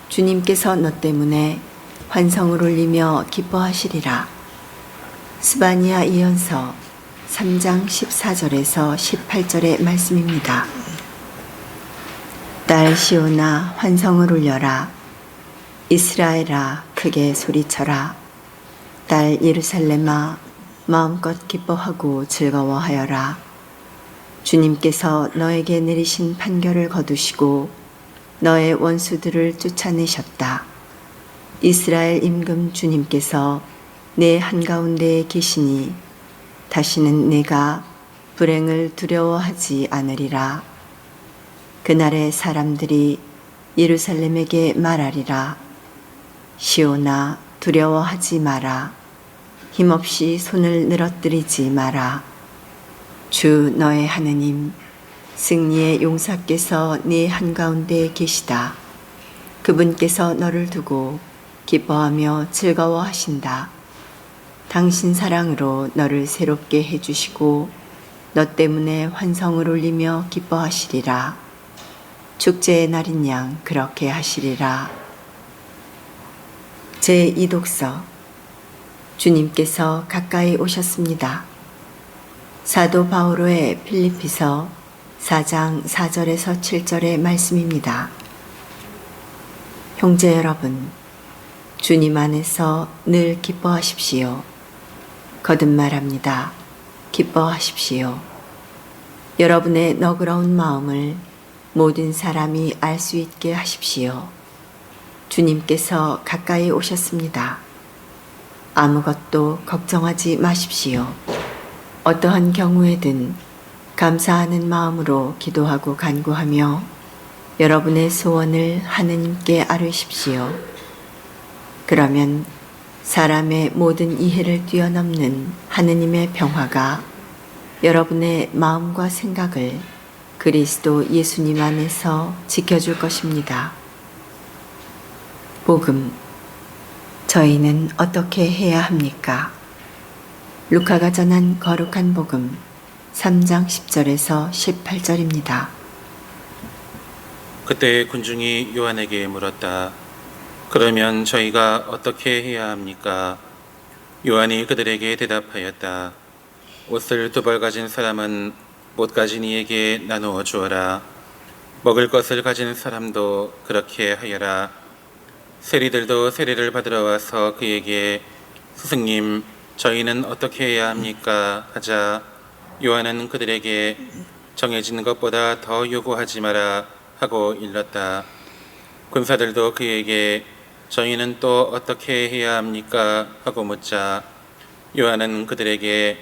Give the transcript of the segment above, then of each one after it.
주님께서 너 때문에 환성을 울리며 기뻐하시리라. 스바냐 이언서 3장 14절에서 18절의 말씀입니다. 딸 시온아 환성을 울려라. 이스라엘아 크게 소리쳐라. 딸 예루살렘아 마음껏 기뻐하고 즐거워하여라. 주님께서 너에게 내리신 판결을 거두시고 너의 원수들을 쫓아내셨다. 이스라엘 임금 주님께서 내 한가운데에 계시니 다시는 내가 불행을 두려워하지 않으리라. 그날의 사람들이 예루살렘에게 말하리라. 시온아 두려워하지 마라. 힘없이 손을 늘어뜨리지 마라. 주 너의 하느님 승리의 용사께서 네 한가운데에 계시다. 그분께서 너를 두고 기뻐하며 즐거워하신다. 당신 사랑으로 너를 새롭게 해주시고 너 때문에 환성을 울리며 기뻐하시리라. 축제의 날인 양 그렇게 하시리라. 제2독서 주님께서 가까이 오셨습니다. 사도 바오로의 필리피서 4장 4절에서 7절의 말씀입니다. 형제 여러분, 주님 안에서 늘 기뻐하십시오. 거듭말합니다. 기뻐하십시오. 여러분의 너그러운 마음을 모든 사람이 알 수 있게 하십시오. 주님께서 가까이 오셨습니다. 아무것도 걱정하지 마십시오. 어떠한 경우에든 감사하는 마음으로 기도하고 간구하며 여러분의 소원을 하느님께 아뢰십시오. 그러면 사람의 모든 이해를 뛰어넘는 하느님의 평화가 여러분의 마음과 생각을 그리스도 예수님 안에서 지켜줄 것입니다. 복음, 저희는 어떻게 해야 합니까? 루카가 전한 거룩한 복음 3장 10절에서 18절입니다. 그때 군중이 요한에게 물었다. 그러면 저희가 어떻게 해야 합니까? 요한이 그들에게 대답하였다. 옷을 2벌 가진 사람은 못 가진 이에게 나누어 주어라. 먹을 것을 가진 사람도 그렇게 하여라. 세리들도 세례를 받으러 와서 그에게 스승님, 저희는 어떻게 해야 합니까? 하자 요한은 그들에게 정해진 것보다 더 요구하지 마라 하고 일렀다. 군사들도 그에게 저희는 또 어떻게 해야 합니까? 하고 묻자 요한은 그들에게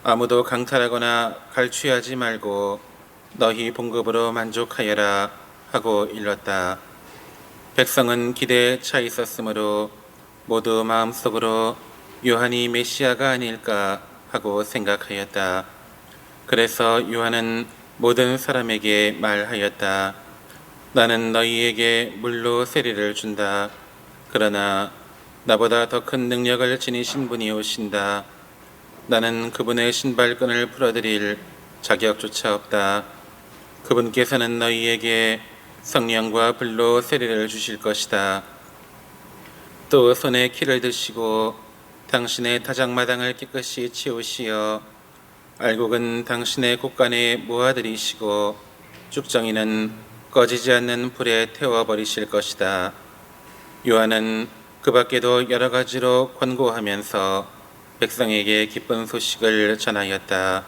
아무도 강탈하거나 갈취하지 말고 너희 봉급으로 만족하여라 하고 일렀다. 백성은 기대에 차 있었으므로 모두 마음속으로 요한이 메시아가 아닐까 하고 생각하였다. 그래서 요한은 모든 사람에게 말하였다. 나는 너희에게 물로 세례를 준다. 그러나 나보다 더 큰 능력을 지니신 분이 오신다. 나는 그분의 신발끈을 풀어드릴 자격조차 없다. 그분께서는 너희에게 성령과 불로 세례를 주실 것이다. 또 손에 키를 드시고 당신의 타작마당을 깨끗이 치우시어 알곡은 당신의 곳간에 모아들이시고 쭉정이는 꺼지지 않는 불에 태워버리실 것이다. 요한은 그 밖에도 여러 가지로 권고하면서 백성에게 기쁜 소식을 전하였다.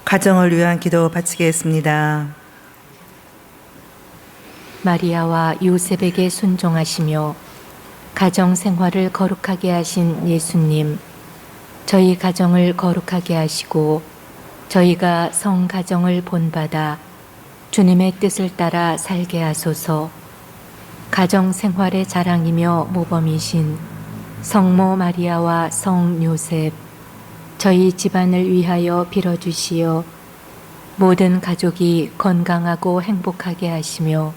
가정을 위한 기도 바치겠습니다. 마리아와 요셉에게 순종하시며 가정 생활을 거룩하게 하신 예수님, 저희 가정을 거룩하게 하시고 저희가 성가정을 본받아 주님의 뜻을 따라 살게 하소서. 가정 생활의 자랑이며 모범이신 성모 마리아와 성 요셉, 저희 집안을 위하여 빌어주시어 모든 가족이 건강하고 행복하게 하시며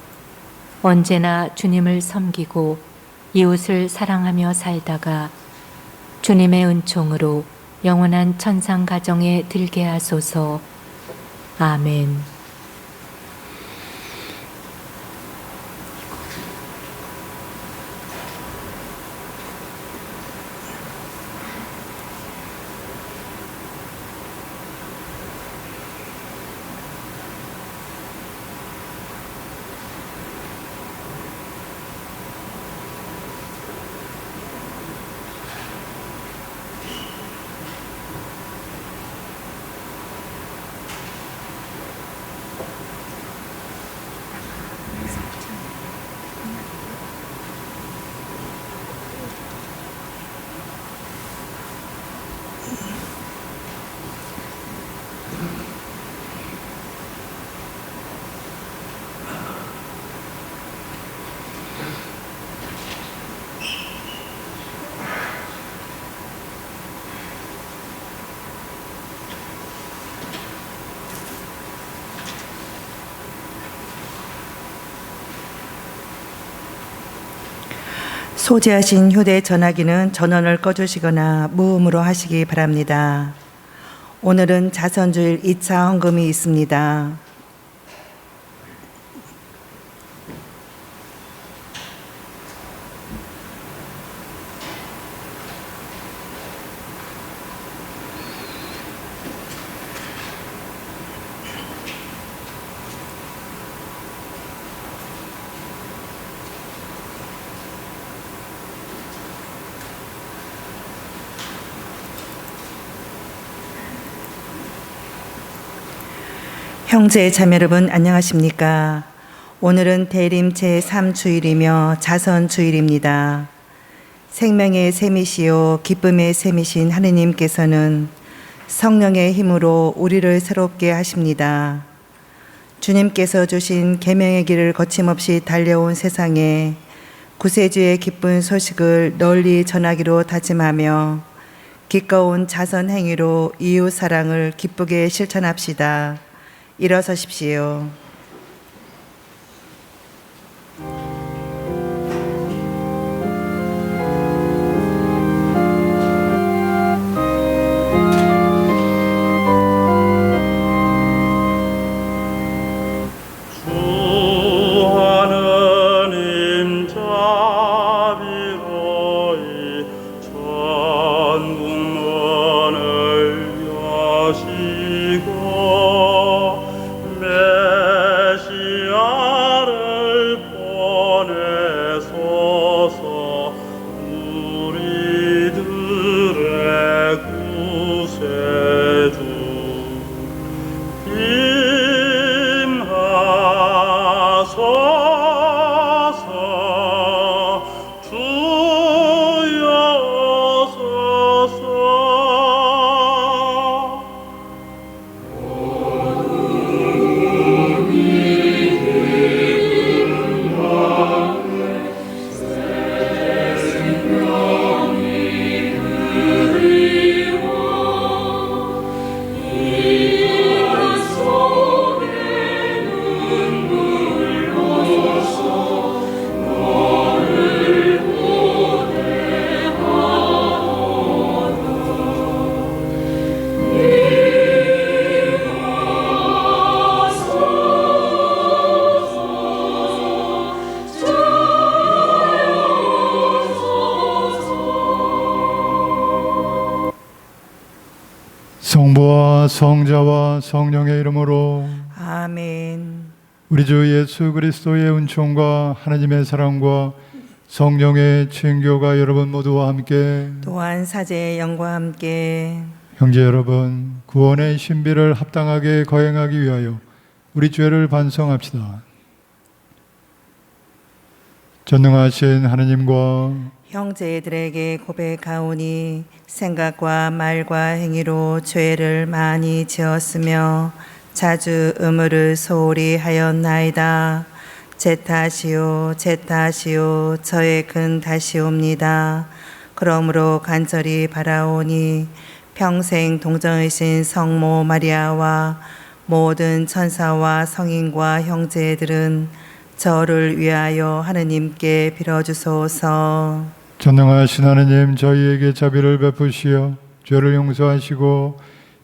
언제나 주님을 섬기고 이웃을 사랑하며 살다가 주님의 은총으로 영원한 천상 가정에 들게 하소서. 아멘. 소지하신 휴대전화기는 전원을 꺼주시거나 무음으로 하시기 바랍니다. 오늘은 자선주일 2차 헌금이 있습니다. 형제 자매 여러분 안녕하십니까? 오늘은 대림 제3주일이며 자선주일입니다. 생명의 샘이시요 기쁨의 샘이신 하느님께서는 성령의 힘으로 우리를 새롭게 하십니다. 주님께서 주신 계명의 길을 거침없이 달려온 세상에 구세주의 기쁜 소식을 널리 전하기로 다짐하며 기꺼운 자선 행위로 이웃 사랑을 기쁘게 실천합시다. 일어서십시오. 성부와 성자와 성령의 이름으로 아멘. 우리 주 예수 그리스도의 은총과 하나님의 사랑과 성령의 친교가 여러분 모두와 함께 또한 사제의 영과 함께 형제 여러분, 구원의 신비를 합당하게 거행하기 위하여 우리 죄를 반성합시다. 전능하신 하나님과 형제들에게 고백하오니 생각과 말과 행위로 죄를 많이 지었으며 자주 의무를 소홀히 하였나이다. 제 탓이요 제 탓이요 저의 큰 탓이옵니다. 그러므로 간절히 바라오니 평생 동정이신 성모 마리아와 모든 천사와 성인과 형제들은 저를 위하여 하느님께 빌어주소서. 전능하신 하나님, 저희에게 자비를 베푸시어 죄를 용서하시고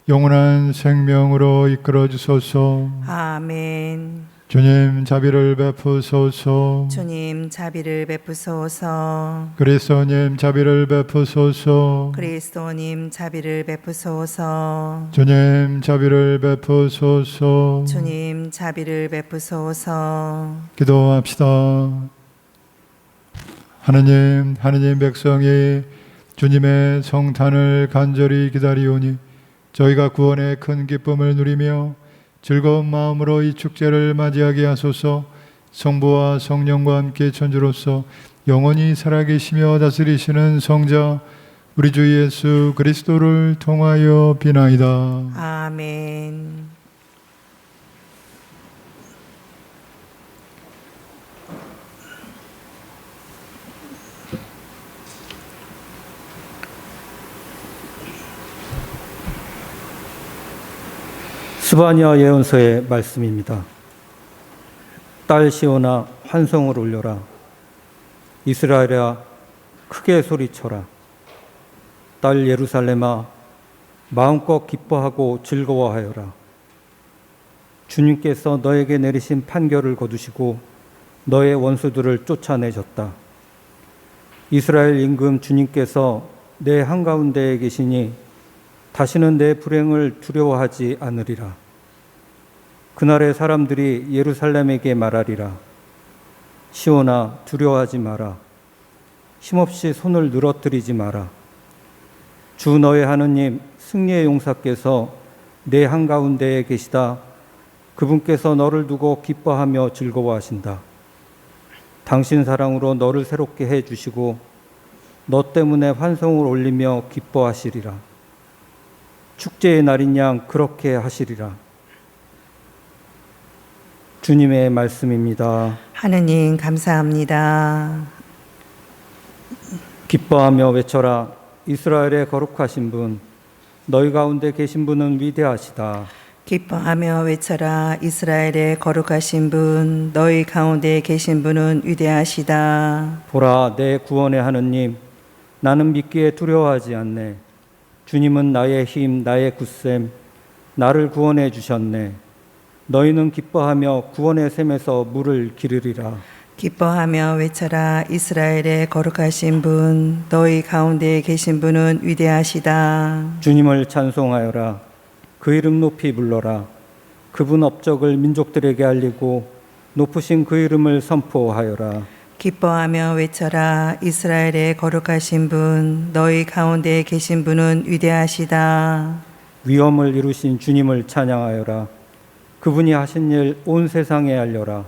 영원한 생명으로 이끌어 주소서. 아멘. 주님, 자비를 베푸소서. 주님 자비를 베푸소서. 그리스도님, 자비를 베푸소서. 그리스도님 자비를 베푸소서. 주님, 자비를 베푸소서. 주님 자비를 베푸소서. 기도합시다. 하느님 백성이 주님의 성탄을 간절히 기다리오니 저희가 구원의 큰 기쁨을 누리며 즐거운 마음으로 이 축제를 맞이하게 하소서. 성부와 성령과 함께 천주로서 영원히 살아계시며 다스리시는 성자 우리 주 예수 그리스도를 통하여 비나이다. 아멘. 스바냐 예언서의 말씀입니다. 딸 시온아 환성을 올려라. 이스라엘아 크게 소리쳐라. 딸 예루살렘아, 마음껏 기뻐하고 즐거워하여라. 주님께서 너에게 내리신 판결을 거두시고 너의 원수들을 쫓아내셨다. 이스라엘 임금 주님께서 내 한가운데에 계시니 다시는 내 불행을 두려워하지 않으리라. 그날의 사람들이 예루살렘에게 말하리라. 시온아, 두려워하지 마라. 힘없이 손을 늘어뜨리지 마라. 주 너의 하느님 승리의 용사께서 내 한가운데에 계시다. 그분께서 너를 두고 기뻐하며 즐거워하신다. 당신 사랑으로 너를 새롭게 해 주시고 너 때문에 환송을 올리며 기뻐하시리라. 축제의 날인 양 그렇게 하시리라. 주님의 말씀입니다. 하느님 감사합니다. 기뻐하며 외쳐라. 이스라엘의 거룩하신 분, 너희 가운데 계신 분은 위대하시다. 기뻐하며 외쳐라. 이스라엘의 거룩하신 분, 너희 가운데 계신 분은 위대하시다. 보라, 내 구원의 하느님, 나는 믿기에 두려워하지 않네. 주님은 나의 힘, 나의 굳셈, 나를 구원해 주셨네. 너희는 기뻐하며 구원의 샘에서 물을 기르리라. 기뻐하며 외쳐라. 이스라엘의 거룩하신 분, 너희 가운데 계신 분은 위대하시다. 주님을 찬송하여라. 그 이름 높이 불러라. 그분 업적을 민족들에게 알리고 높으신 그 이름을 선포하여라. 기뻐하며 외쳐라. 이스라엘의 거룩하신 분, 너희 가운데 계신 분은 위대하시다. 위엄을 이루신 주님을 찬양하여라. 그분이 하신 일 온 세상에 알려라.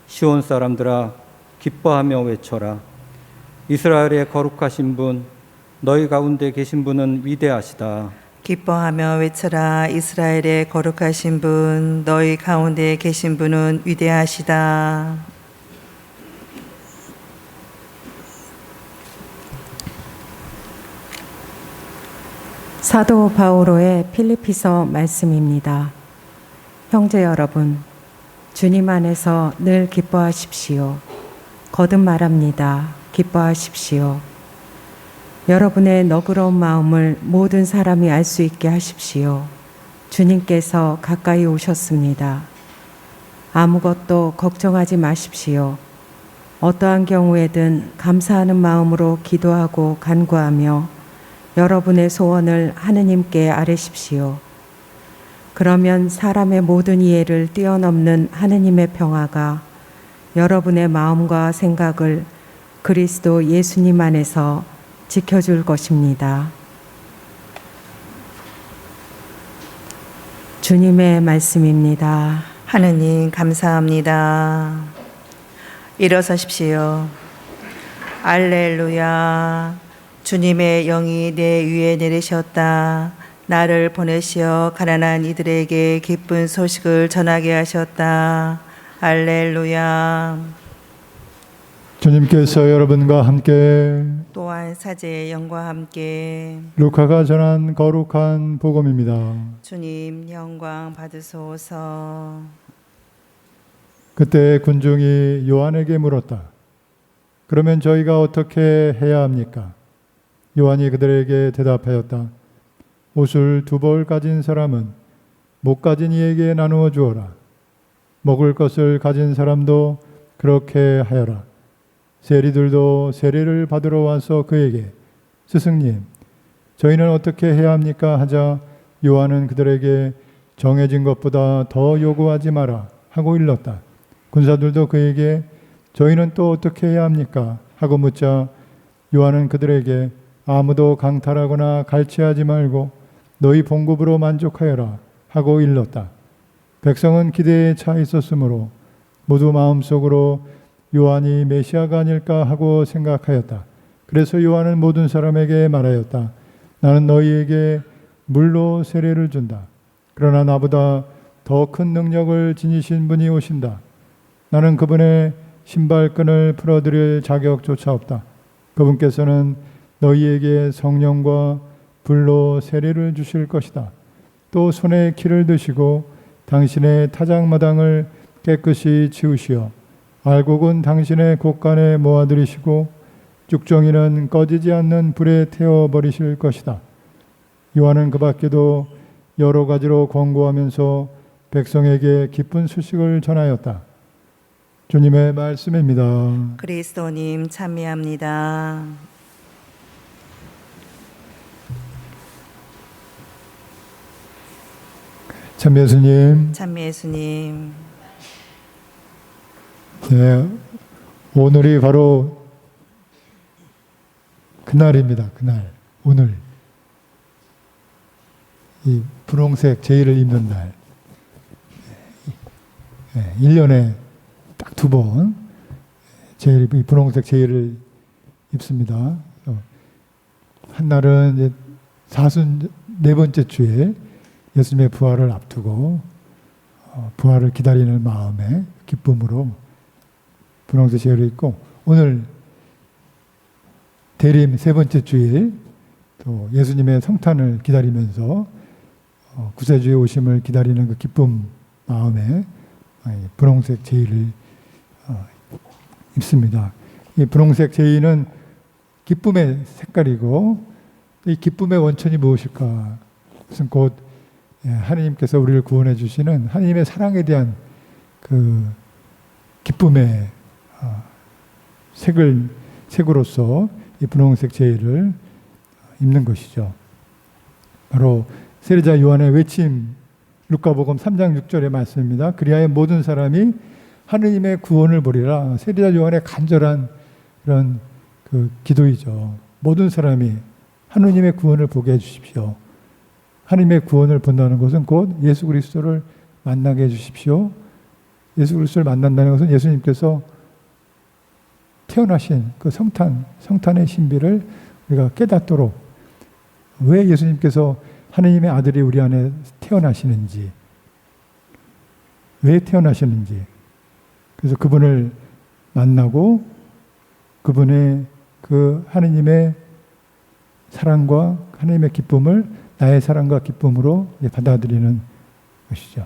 시온 사람들아, 기뻐하며 외쳐라. 이스라엘의 거룩하신 분, 너희 가운데 계신 분은 위대하시다. 기뻐하며 외쳐라. 이스라엘의 거룩하신 분, 너희 가운데 계신 분은 위대하시다. 사도 바오로의 필리피서 말씀입니다. 형제 여러분, 주님 안에서 늘 기뻐하십시오. 거듭 말합니다. 기뻐하십시오. 여러분의 너그러운 마음을 모든 사람이 알 수 있게 하십시오. 주님께서 가까이 오셨습니다. 아무것도 걱정하지 마십시오. 어떠한 경우에든 감사하는 마음으로 기도하고 간구하며 여러분의 소원을 하느님께 아뢰십시오. 그러면 사람의 모든 이해를 뛰어넘는 하느님의 평화가 여러분의 마음과 생각을 그리스도 예수님 안에서 지켜줄 것입니다. 주님의 말씀입니다. 하느님 감사합니다. 일어서십시오. 알렐루야. 주님의 영이 내 위에 내리셨다. 나를 보내시어 가난한 이들에게 기쁜 소식을 전하게 하셨다. 할렐루야. 주님께서 여러분과 함께 또한 사제의 영과 함께 루카가 전한 거룩한 복음입니다. 주님 영광 받으소서. 그때 군중이 요한에게 물었다. 그러면 저희가 어떻게 해야 합니까? 요한이 그들에게 대답하였다. 옷을 2벌 가진 사람은 못 가진 이에게 나누어 주어라. 먹을 것을 가진 사람도 그렇게 하여라. 세리들도 세례를 받으러 와서 그에게 스승님, 저희는 어떻게 해야 합니까? 하자 요한은 그들에게 정해진 것보다 더 요구하지 마라 하고 일렀다. 군사들도 그에게 저희는 또 어떻게 해야 합니까? 하고 묻자 요한은 그들에게 아무도 강탈하거나 갈취하지 말고 너희 봉급으로 만족하여라 하고 일렀다. 백성은 기대에 차 있었으므로 모두 마음속으로 요한이 메시아가 아닐까 하고 생각하였다. 그래서 요한은 모든 사람에게 말하였다. 나는 너희에게 물로 세례를 준다. 그러나 나보다 더 큰 능력을 지니신 분이 오신다. 나는 그분의 신발끈을 풀어드릴 자격조차 없다. 그분께서는 너희에게 성령과 불로 세례를 주실 것이다. 또 손에 키를 드시고 당신의 타작마당을 깨끗이 치우시어 알곡은 당신의 곳간에 모아들이시고 쭉정이는 꺼지지 않는 불에 태워버리실 것이다. 요한은 그 밖에도 여러 가지로 권고하면서 백성에게 기쁜 소식을 전하였다. 주님의 말씀입니다. 그리스도님 찬미합니다. 참 예수님, 찬미 예수님. 네, 오늘이 바로 그날입니다. 그날, 오늘 이 분홍색 제의를 입는 날, 1년에 딱 2번 이 분홍색 제의를 입습니다. 한 날은 이제 사순 4번째 주에 예수님의 부활을 앞두고 부활을 기다리는 마음에 기쁨으로 분홍색 제의를 입고, 오늘 대림 3번째 주일 또 예수님의 성탄을 기다리면서 구세주의 오심을 기다리는 그 기쁨 마음에 분홍색 제의를 입습니다. 이 분홍색 제의는 기쁨의 색깔이고, 이 기쁨의 원천이 무엇일까? 그것은 곧 하나님께서 우리를 구원해 주시는 하나님의 사랑에 대한 그 기쁨의 색으로서 이 분홍색 제의를 입는 것이죠. 바로 세례자 요한의 외침, 루카복음 3장 6절의 말씀입니다. 그리하여 모든 사람이 하느님의 구원을 보리라. 세례자 요한의 간절한 그런 그 기도이죠. 모든 사람이 하느님의 구원을 보게 해주십시오. 하느님의 구원을 본다는 것은 곧 예수 그리스도를 만나게 해주십시오. 예수 그리스도를 만난다는 것은 예수님께서 태어나신 그 성탄의 신비를 우리가 깨닫도록, 왜 예수님께서 하느님의 아들이 우리 안에 태어나시는지, 왜 태어나시는지, 그래서 그분을 만나고 그분의 그 하느님의 사랑과 하느님의 기쁨을 나의 사랑과 기쁨으로 받아들이는 것이죠.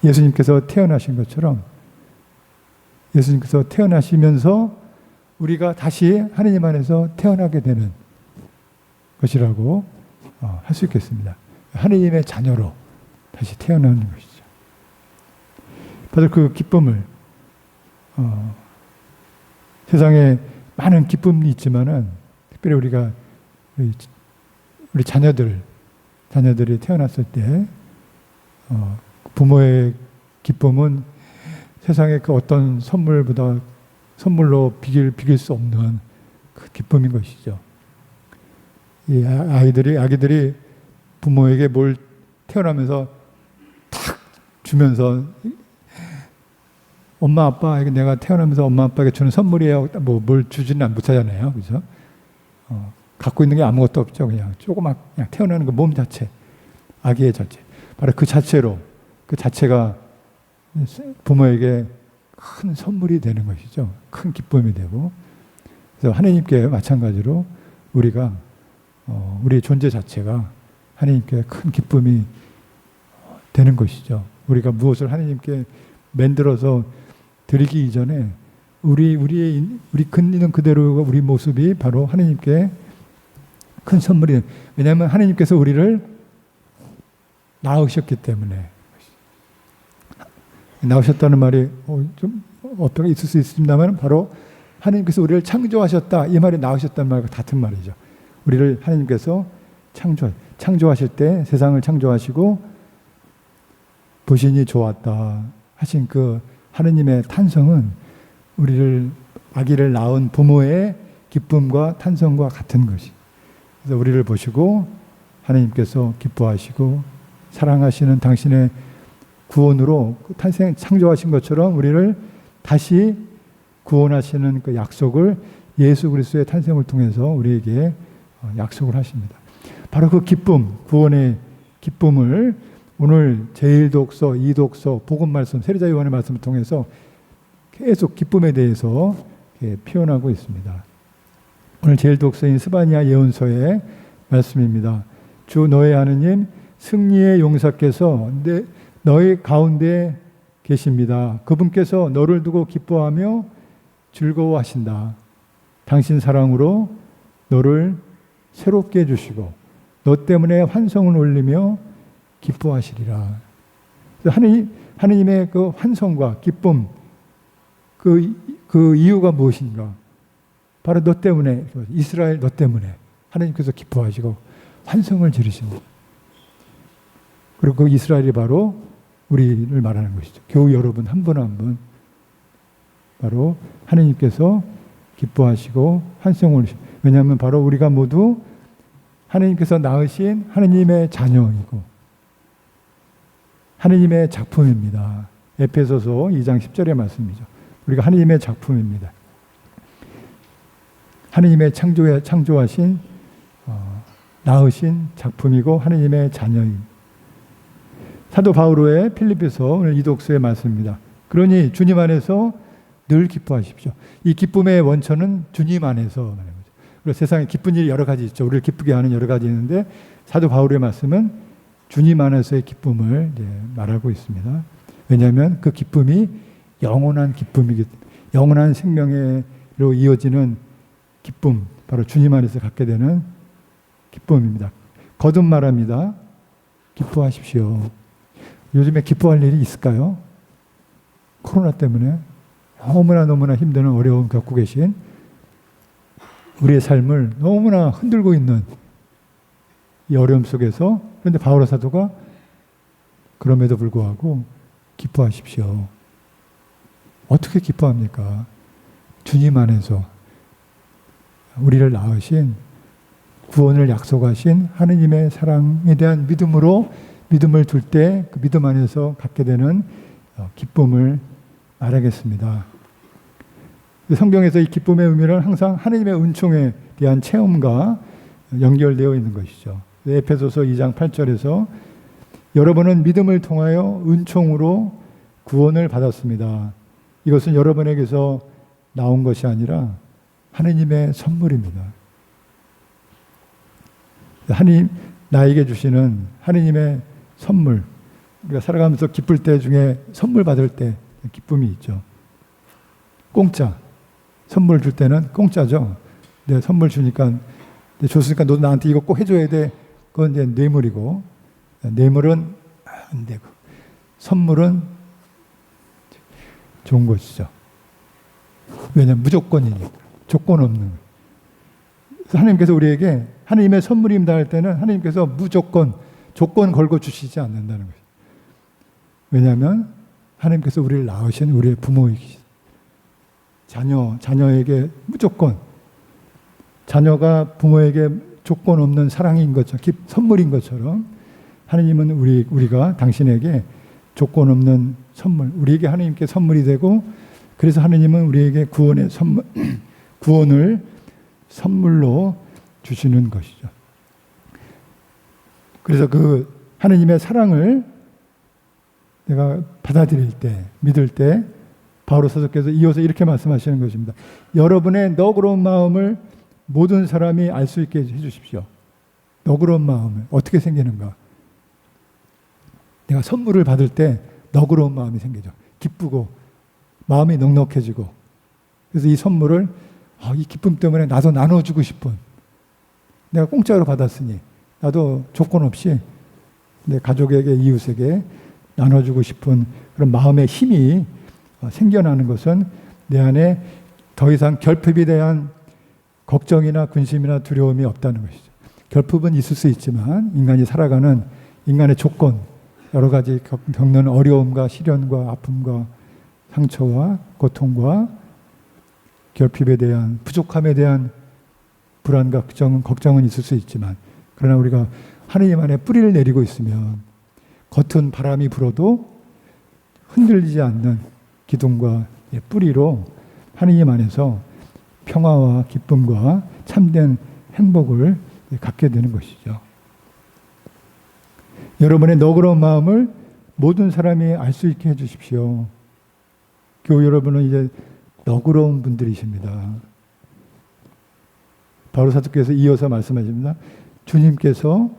예수님께서 태어나신 것처럼 예수님께서 태어나시면서 우리가 다시 하느님 안에서 태어나게 되는 것이라고 할 수 있겠습니다. 하느님의 자녀로 다시 태어나는 것이죠. 바로 그 기쁨을, 세상에 많은 기쁨이 있지만은 특별히 우리가 우리 자녀들이 태어났을 때 부모의 기쁨은 세상의 그 어떤 선물로 비길 수 없는 그 기쁨인 것이죠. 이 아기들이 부모에게 뭘 태어나면서 탁 주면서, 엄마 아빠, 내가 태어나면서 엄마 아빠에게 주는 선물이에요. 뭘 주지는 못하잖아요, 그죠? 갖고 있는 게 아무것도 없죠. 그냥 조그맣, 그냥 태어나는 그 몸 자체, 아기의 자체, 바로 그 자체가 부모에게 큰 선물이 되는 것이죠. 큰 기쁨이 되고, 그래서 하나님께 마찬가지로 우리가 우리의 존재 자체가 하나님께 큰 기쁨이 되는 것이죠. 우리가 무엇을 하나님께 만들어서 드리기 이전에 우리 있는 그대로 우리 모습이 바로 하나님께 큰 선물이, 왜냐하면 하나님께서 우리를 낳으셨기 때문에. 낳으셨다는 말이 좀 어폐가 있을 수 있습니다만, 바로 하나님께서 우리를 창조하셨다, 이 말이 낳으셨다는 말과 같은 말이죠. 우리를 하나님께서 창조하실 때 세상을 창조하시고 보시니 좋았다 하신 그 하나님의 탄성은 우리를, 아기를 낳은 부모의 기쁨과 탄성과 같은 것이. 그래서 우리를 보시고 하나님께서 기뻐하시고 사랑하시는 당신의 구원으로 창조하신 것처럼 우리를 다시 구원하시는 그 약속을 예수 그리스도의 탄생을 통해서 우리에게 약속을 하십니다. 바로 그 기쁨, 구원의 기쁨을 오늘 제1독서, 2독서, 복음말씀, 세례자 요한의 말씀을 통해서 계속 기쁨에 대해서 표현하고 있습니다. 오늘 제1독서인 스바냐 예언서의 말씀입니다. 주 너의 하느님 승리의 용사께서 너희 가운데 계십니다. 그분께서 너를 두고 기뻐하며 즐거워하신다. 당신 사랑으로 너를 새롭게 해주시고 너 때문에 환성을 올리며 기뻐하시리라. 하느님의 그 환성과 기쁨, 그 이유가 무엇인가? 바로 너 때문에, 이스라엘 너 때문에 하나님께서 기뻐하시고 환성을 지르십니다. 그리고 그 이스라엘이 바로 우리를 말하는 것이죠. 교우 여러분 한 분 한 분 바로 하나님께서 기뻐하시고 환성을 올리십니다. 왜냐하면 바로 우리가 모두 하나님께서 낳으신 하나님의 자녀이고 하나님의 작품입니다. 에베소서 2장 10절의 말씀이죠. 우리가 하나님의 작품입니다. 하나님의 창조하신 낳으신 작품이고 하나님의 자녀인 사도 바울의 필리피서 오늘 이 독서의 말씀입니다. 그러니 주님 안에서 늘 기뻐하십시오. 이 기쁨의 원천은 주님 안에서 말하는 거죠. 그리고 세상에 기쁜 일이 여러 가지 있죠. 우리를 기쁘게 하는 여러 가지 있는데 사도 바울의 말씀은 주님 안에서의 기쁨을 말하고 있습니다. 왜냐하면 그 기쁨이 영원한 기쁨이기 때문에 영원한 생명으로 이어지는 기쁨, 바로 주님 안에서 갖게 되는 기쁨입니다. 거듭 말합니다. 기뻐하십시오. 요즘에 기뻐할 일이 있을까요? 코로나 때문에 너무나 힘든 어려움 겪고 계신 우리의 삶을 너무나 흔들고 있는 이 어려움 속에서 그런데 바울 사도가 그럼에도 불구하고 기뻐하십시오. 어떻게 기뻐합니까? 주님 안에서 우리를 낳으신 구원을 약속하신 하느님의 사랑에 대한 믿음으로 믿음을 둘 때 그 믿음 안에서 갖게 되는 기쁨을 말하겠습니다. 성경에서 이 기쁨의 의미는 항상 하느님의 은총에 대한 체험과 연결되어 있는 것이죠. 에베소서 2장 8절에서 여러분은 믿음을 통하여 은총으로 구원을 받았습니다. 이것은 여러분에게서 나온 것이 아니라 하느님의 선물입니다. 하나님 나에게 주시는 하느님의 선물, 우리가 살아가면서 기쁠 때 중에 선물 받을 때 기쁨이 있죠. 공짜 선물 줄 때는 공짜죠. 내 선물 주니까 줬으니까 너도 나한테 이거 꼭 해줘야 돼. 그건 이제 뇌물이고, 뇌물은 안 되고 선물은 좋은 것이죠. 왜냐하면 무조건이니까, 조건 없는. 하나님께서 우리에게 하나님의 선물입니다 할 때는 하나님께서 무조건 조건 걸고 주시지 않는다는 것이죠. 왜냐하면 하나님께서 우리를 낳으신 우리의 부모이시죠. 자녀에게 무조건, 자녀가 부모에게 조건 없는 사랑인 것처럼, 선물인 것처럼 하나님은 우리가 당신에게 조건 없는 선물, 우리에게 하나님께 선물이 되고, 그래서 하나님은 우리에게 구원을 선물로 주시는 것이죠. 그래서 그 하나님의 사랑을 내가 받아들일 때, 믿을 때 바울 사도께서 이어서 이렇게 말씀하시는 것입니다. 여러분의 너그러운 마음을 모든 사람이 알 수 있게 해주십시오. 너그러운 마음을 어떻게 생기는가? 내가 선물을 받을 때 너그러운 마음이 생기죠. 기쁘고 마음이 넉넉해지고, 그래서 이 선물을 이 기쁨 때문에 나도 나눠주고 싶은, 내가 공짜로 받았으니 나도 조건 없이 내 가족에게, 이웃에게 나눠주고 싶은 그런 마음의 힘이 생겨나는 것은 내 안에 더 이상 결핍에 대한 걱정이나 근심이나 두려움이 없다는 것이죠. 결핍은 있을 수 있지만 인간이 살아가는 인간의 조건, 여러 가지 겪는 어려움과 시련과 아픔과 상처와 고통과 결핍에 대한, 부족함에 대한 불안과 걱정은 있을 수 있지만, 그러나 우리가 하나님 안에 뿌리를 내리고 있으면 겉은 바람이 불어도 흔들리지 않는 기둥과 뿌리로 하나님 안에서 평화와 기쁨과 참된 행복을 갖게 되는 것이죠. 여러분의 너그러운 마음을 모든 사람이 알 수 있게 해주십시오. 교우 여러분은 이제 너그러운 분들이십니다. 바울 사도께서 이어서 말씀하십니다. 주님께서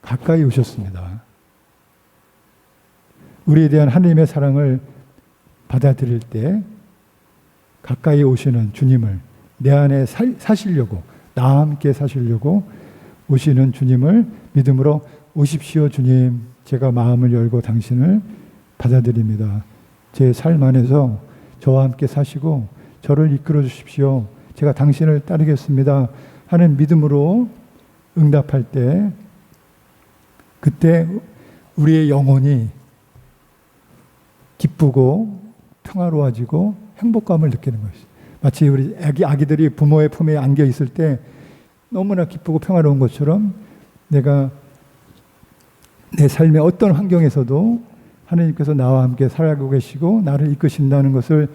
가까이 오셨습니다. 우리에 대한 하나님의 사랑을 받아들일 때 가까이 오시는 주님을 내 안에 사시려고, 나와 함께 사시려고 오시는 주님을 믿음으로 오십시오 주님, 제가 마음을 열고 당신을 받아들입니다. 제 삶 안에서 저와 함께 사시고 저를 이끌어 주십시오. 제가 당신을 따르겠습니다 하는 믿음으로 응답할 때, 그때 우리의 영혼이 기쁘고 평화로워지고 행복감을 느끼는 것이죠. 마치 우리 아기들이 부모의 품에 안겨 있을 때 너무나 기쁘고 평화로운 것처럼, 내가 내 삶의 어떤 환경에서도 하나님께서 나와 함께 살아가고 계시고 나를 이끄신다는 것을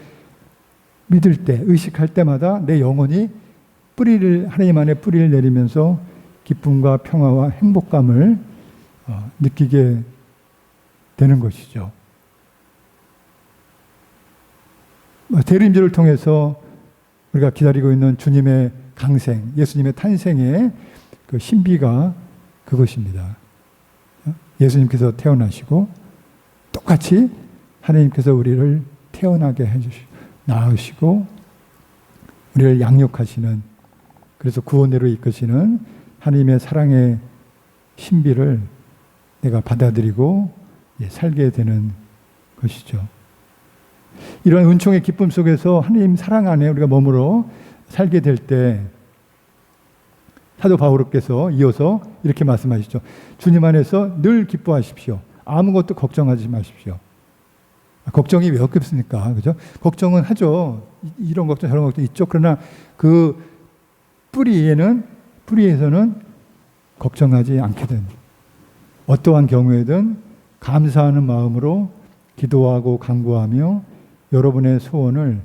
믿을 때, 의식할 때마다 내 영혼이 하나님 안에 뿌리를 내리면서 기쁨과 평화와 행복감을 느끼게 되는 것이죠. 대림절을 통해서 우리가 기다리고 있는 주님의 강생, 예수님의 탄생의 그 신비가 그것입니다. 예수님께서 태어나시고 똑같이 하나님께서 우리를 태어나게 해주시고 낳으시고 우리를 양육하시는, 그래서 구원으로 이끄시는 하나님의 사랑의 신비를 내가 받아들이고 살게 되는 것이죠. 이런 은총의 기쁨 속에서 하나님 사랑 안에 우리가 머물러 살게 될 때, 사도 바울께서 이어서 이렇게 말씀하시죠. 주님 안에서 늘 기뻐하십시오. 아무것도 걱정하지 마십시오. 걱정이 왜 없겠습니까? 그죠? 걱정은 하죠. 이런 걱정 저런 걱정 있죠. 그러나 그 뿌리에서는 걱정하지 않게 된, 어떠한 경우에든 감사하는 마음으로 기도하고 간구하며 여러분의 소원을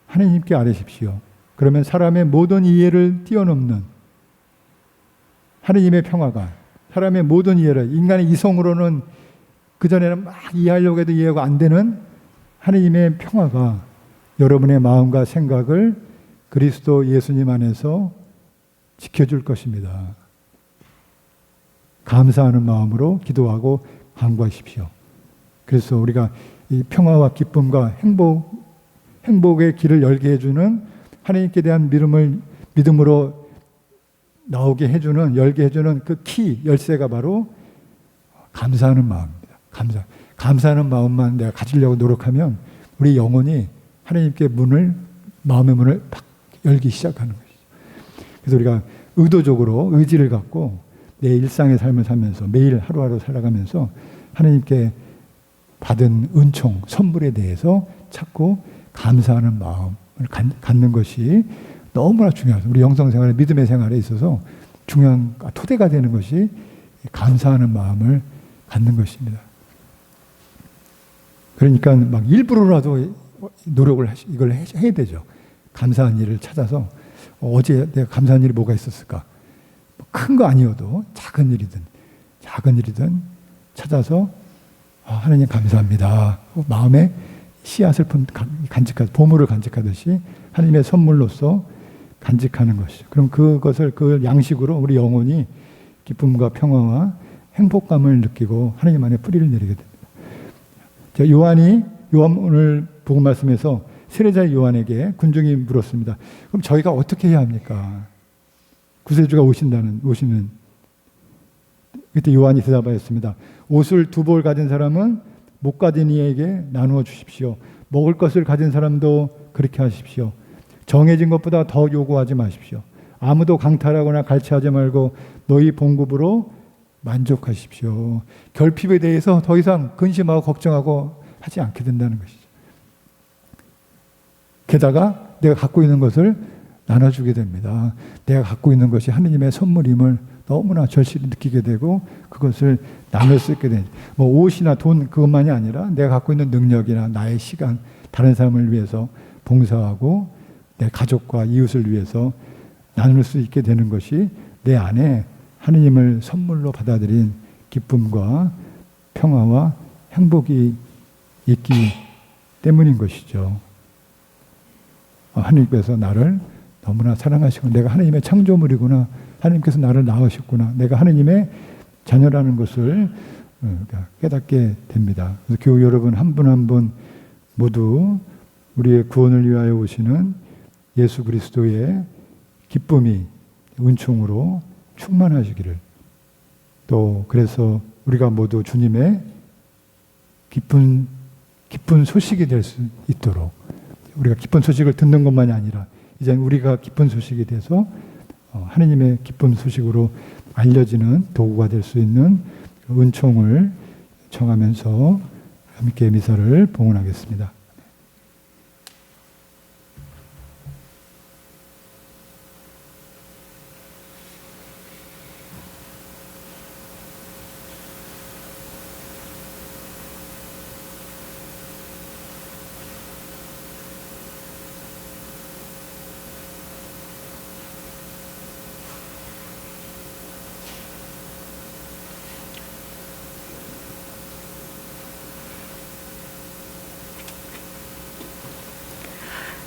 하나님께 아뢰십시오. 그러면 사람의 모든 이해를 뛰어넘는 하나님의 평화가, 사람의 모든 이해를, 인간의 이성으로는 그전에는 막 이해하려고 해도 이해가 안 되는 하나님의 평화가 여러분의 마음과 생각을 그리스도 예수님 안에서 지켜줄 것입니다. 감사하는 마음으로 기도하고 간구하십시오. 그래서 우리가 이 평화와 기쁨과 행복의 길을 열게 해주는, 하나님께 대한 믿음으로 나오게 해주는, 열게 해주는 그 열쇠가 바로 감사하는 마음입니다. 감사하는 마음만 내가 가지려고 노력하면 우리 영혼이 하나님께 마음의 문을 팍 열기 시작하는 것이죠. 그래서 우리가 의도적으로 의지를 갖고 내 일상의 삶을 살면서 매일 하루하루 살아가면서 하나님께 받은 은총, 선물에 대해서 찾고 감사하는 마음을 갖는 것이 너무나 중요하죠. 우리 영성생활의 믿음의 생활에 있어서 중요한 토대가 되는 것이 감사하는 마음을 갖는 것입니다. 그러니까 막 일부러라도 노력을 이걸 해야 되죠. 감사한 일을 찾아서 어제 내가 감사한 일이 뭐가 있었을까? 큰 거 아니어도 작은 일이든 찾아서 하나님 감사합니다. 마음에 씨앗을 보물을 간직하듯이 하나님의 선물로서 간직하는 것이죠. 그럼 그 양식으로 우리 영혼이 기쁨과 평화와 행복감을 느끼고 하나님 안에 뿌리를 내리게 됩니다. 요한 오늘 복음 말씀에서 세례자 요한에게 군중이 물었습니다. 그럼 저희가 어떻게 해야 합니까? 구세주가 오시는 그때 요한이 대답하였습니다. 옷을 2벌 가진 사람은 못 가진 이에게 나누어 주십시오. 먹을 것을 가진 사람도 그렇게 하십시오. 정해진 것보다 더 요구하지 마십시오. 아무도 강탈하거나 갈취하지 말고 너희 봉급으로 만족하십시오. 결핍에 대해서 더 이상 근심하고 걱정하고 하지 않게 된다는 것이죠. 게다가 내가 갖고 있는 것을 나눠주게 됩니다. 내가 갖고 있는 것이 하느님의 선물임을 너무나 절실히 느끼게 되고 그것을 나눌 수 있게 되죠. 옷이나 돈 그것만이 아니라 내가 갖고 있는 능력이나 나의 시간, 다른 사람을 위해서 봉사하고 내 가족과 이웃을 위해서 나눌 수 있게 되는 것이 내 안에 하느님을 선물로 받아들인 기쁨과 평화와 행복이 있기 때문인 것이죠. 하나님께서 나를 너무나 사랑하시고 내가 하나님의 창조물이구나. 하나님께서 나를 낳으셨구나. 내가 하나님의 자녀라는 것을 깨닫게 됩니다. 그래서 교우 여러분 한 분 한 분 모두 우리의 구원을 위하여 오시는 예수 그리스도의 기쁨이 은총으로 충만하시기를, 또 그래서 우리가 모두 주님의 기쁜 소식이 될 수 있도록, 우리가 기쁜 소식을 듣는 것만이 아니라 이제 우리가 기쁜 소식이 돼서 하느님의 기쁜 소식으로 알려지는 도구가 될 수 있는 은총을 청하면서 함께 미사를 봉헌하겠습니다.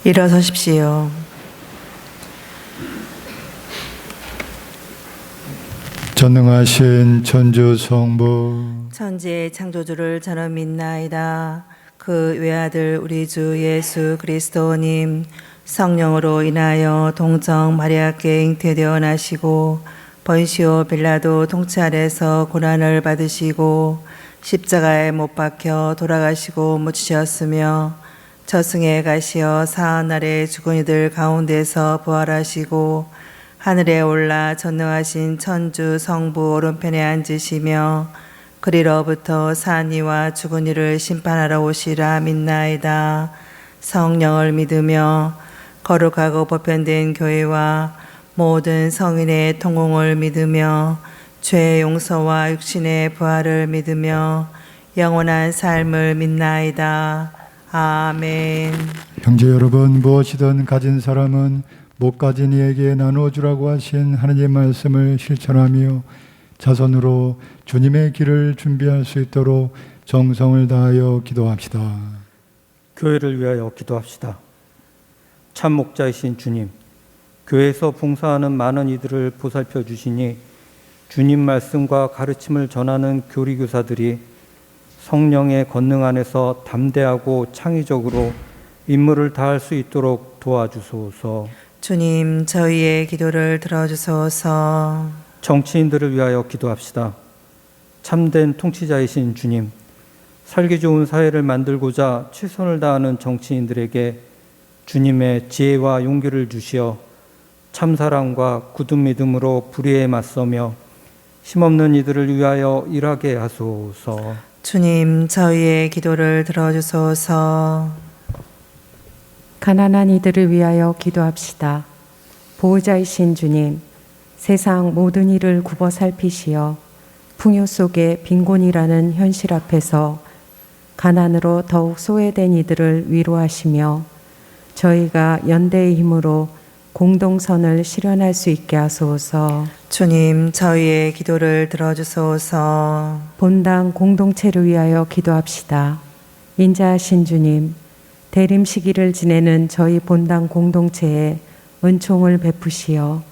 일어서십시오. 전능하신 천주 성부, 천지의 창조주를 저는 믿나이다. 그 외아들 우리 주 예수 그리스도님, 성령으로 인하여 동정 마리아께 잉태되어 나시고 번시오 빌라도 통치 아래서 고난을 받으시고 십자가에 못 박혀 돌아가시고 묻히셨으며 저승에 가시어 사흘날에 죽은 이들 가운데서 부활하시고 하늘에 올라 전능하신 천주 성부 오른편에 앉으시며 그리로부터 산 이와 죽은 이를 심판하러 오시라 믿나이다. 성령을 믿으며 거룩하고 보편된 교회와 모든 성인의 통공을 믿으며 죄의 용서와 육신의 부활을 믿으며 영원한 삶을 믿나이다. 아멘. 형제 여러분, 무엇이든 가진 사람은 못 가진 이에게 나눠주라고 하신 하느님 말씀을 실천하며 자선으로 주님의 길을 준비할 수 있도록 정성을 다하여 기도합시다. 교회를 위하여 기도합시다. 참 목자이신 주님, 교회에서 봉사하는 많은 이들을 보살펴 주시니 주님 말씀과 가르침을 전하는 교리교사들이 성령의 권능 안에서 담대하고 창의적으로 임무를 다할 수 있도록 도와주소서. 주님, 저희의 기도를 들어주소서. 정치인들을 위하여 기도합시다. 참된 통치자이신 주님, 살기 좋은 사회를 만들고자 최선을 다하는 정치인들에게 주님의 지혜와 용기를 주시어 참사랑과 굳은 믿음으로 불의에 맞서며 힘없는 이들을 위하여 일하게 하소서. 주님, 저희의 기도를 들어주소서. 가난한 이들을 위하여 기도합시다. 보호자이신 주님, 세상 모든 일을 굽어 살피시어 풍요 속에 빈곤이라는 현실 앞에서 가난으로 더욱 소외된 이들을 위로하시며 저희가 연대의 힘으로 공동선을 실현할 수 있게 하소서. 주님, 저희의 기도를 들어주소서. 본당 공동체를 위하여 기도합시다. 인자하신 주님, 대림 시기를 지내는 저희 본당 공동체에 은총을 베푸시어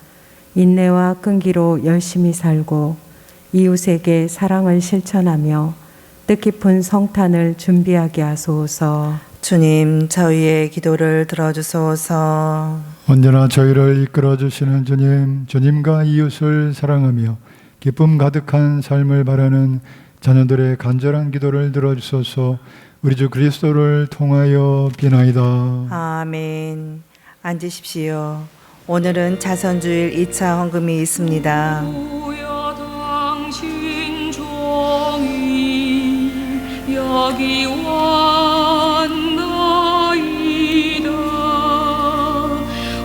인내와 끈기로 열심히 살고 이웃에게 사랑을 실천하며 뜻깊은 성탄을 준비하게 하소서. 주님, 저희의 기도를 들어주소서. 언제나 저희를 이끌어 주시는 주님, 주님과 이웃을 사랑하며 기쁨 가득한 삶을 바라는 자녀들의 간절한 기도를 들어주소서. 우리 주 그리스도를 통하여 비나이다. 아멘. 앉으십시오. 오늘은 자선주일 2차 헌금이 있습니다. 주여 당신 종이 여기 왔나이다.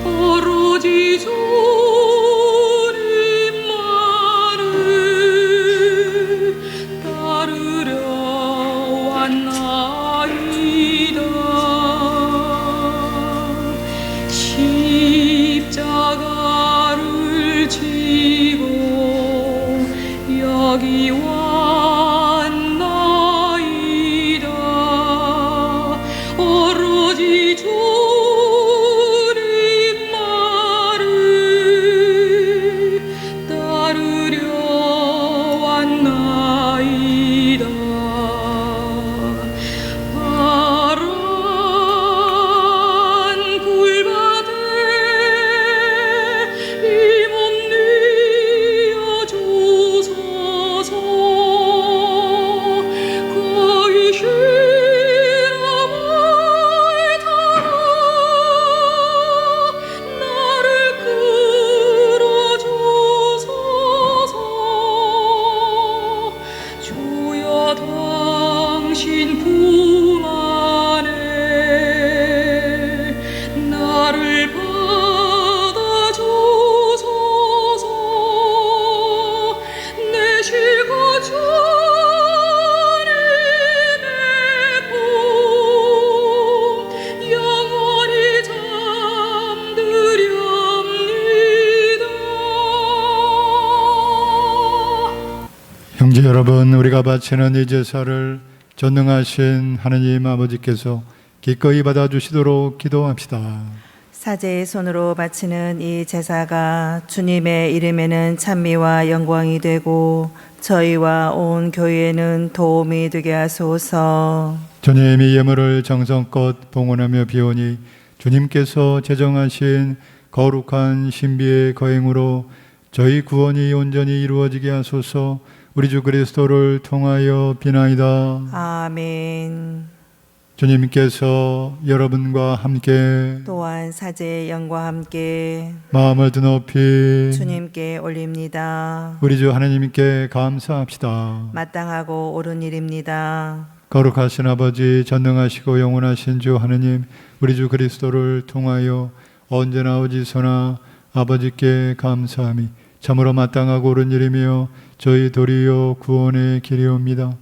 오로지 주님만을 따르려 왔나이다. 십자가를 지고 여기 왔나이다. 여러분, 우리가 바치는 이 제사를 전능하신 하느님 아버지께서 기꺼이 받아주시도록 기도합시다. 사제의 손으로 바치는 이 제사가 주님의 이름에는 찬미와 영광이 되고 저희와 온 교회에는 도움이 되게 하소서. 주님, 이 예물을 정성껏 봉헌하며 비오니 주님께서 제정하신 거룩한 신비의 거행으로 저희 구원이 온전히 이루어지게 하소서. 우리 주 그리스도를 통하여 비나이다. 아멘. 주님께서 여러분과 함께 또한 사제의 영과 함께 마음을 드높이 주님께 올립니다. 우리 주 하나님께 감사합시다. 마땅하고 옳은 일입니다. 거룩하신 아버지, 전능하시고 영원하신 주 하느님, 우리 주 그리스도를 통하여 언제나 어디서나 아버지께 감사함이 참으로 마땅하고 옳은 일이며 저희 도리어 구원의 길이옵니다.